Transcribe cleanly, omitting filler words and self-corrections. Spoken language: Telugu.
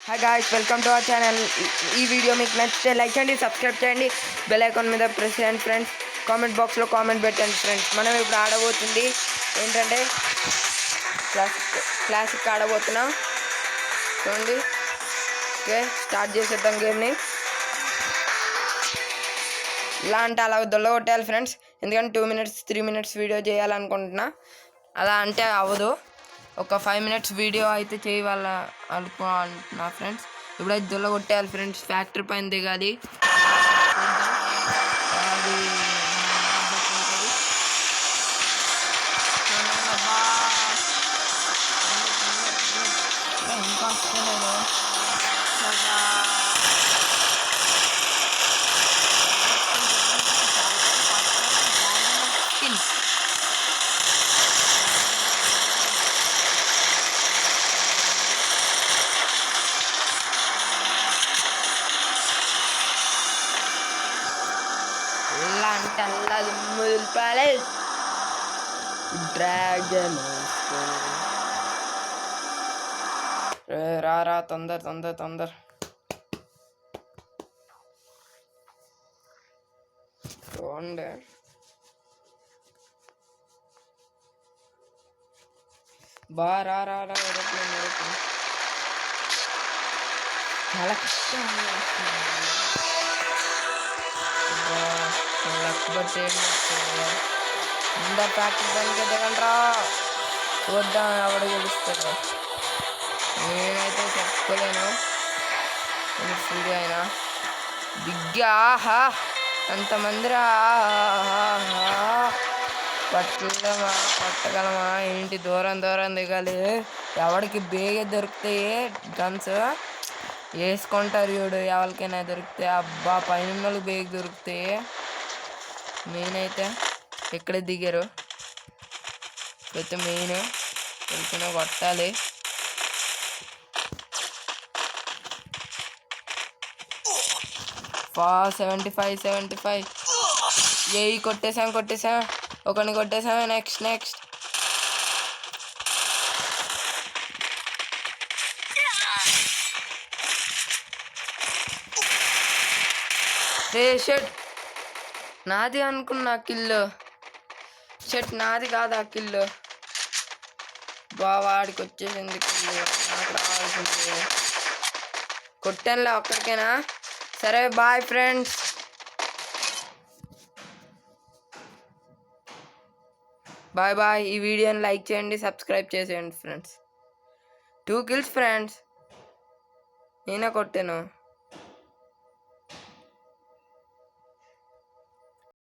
Hi guys, welcome to our channel. ఈ వీడియో మీకు నచ్చితే లైక్ చేయండి, సబ్స్క్రైబ్ చేయండి, బెల్ ఐకాన్ మీద ప్రెస్ చేయండి ఫ్రెండ్స్. కామెంట్ బాక్స్లో కామెంట్ పెట్టండి ఫ్రెండ్స్. మనం ఇప్పుడు ఆడబోతుంది ఏంటంటే క్లాసిక్ ఆడబోతున్నాం. చూడండి. ఓకే, స్టార్ట్ చేసేద్దాం గేమ్ని. ఇలా అంటే అలా దొల్లగొట్టాలి ఫ్రెండ్స్, ఎందుకంటే 2 minutes 3 minutes వీడియో చేయాలనుకుంటున్నా. అలా అంటే అవ్వదు, ఒక 5 minutes వీడియో అయితే చేయాల అనుకుంటున్నా ఫ్రెండ్స్. ఇప్పుడైతే దొల్లగొట్టేయాలి ఫ్రెండ్స్, ఫ్యాక్టరీ పైన దిగాలి. అది ఇంకా వస్తలేదు. అంటే అలా దుమ్ముపాలి. డ్రాగన్ రా తొందర తొందర తొందర. చూడండి, రా చాలా కష్టం. లక్బట్టి ముందర ఫ్యాక్టరీ పనికి దిగండ్రా, చూద్దాం ఎవడు గెలుస్తాడు. నేనైతే చెప్పుకోలేను వీడియో అయినా. దిగ్గాహా అంతమందిరా, పట్టగలమా ఏంటి? దూరం దూరం దిగాలి. ఎవడికి బేగ దొరుకుతాయి గన్స్ వేసుకుంటారు చూడు, ఎవరికైనా దొరికితే. అబ్బా, పైన బేగ దొరుకుతాయి. మెయిన్ అయితే ఎక్కడ దిగారు, ఇప్పుడైతే మెయిన్ వెళ్తున్నా కొట్టాలి. ఫా 75 ఏ కొట్టేసాం, ఒకరిని కొట్టేసాం. నెక్స్ట్ షట్ నాది అనుకున్నా కిల్లు. షట్ నాది కాదు ఆ కిల్లు. వాడికి వచ్చేసింది కిల్లు, నాకు రావాల్సింది. కొట్టానులే ఒక్కడికైనా. సరే, బాయ్ ఫ్రెండ్స్. బాయ్. ఈ వీడియోని లైక్ చేయండి, సబ్స్క్రైబ్ చేసేయండి ఫ్రెండ్స్. 2 kills ఫ్రెండ్స్, నేనే కొట్టాను.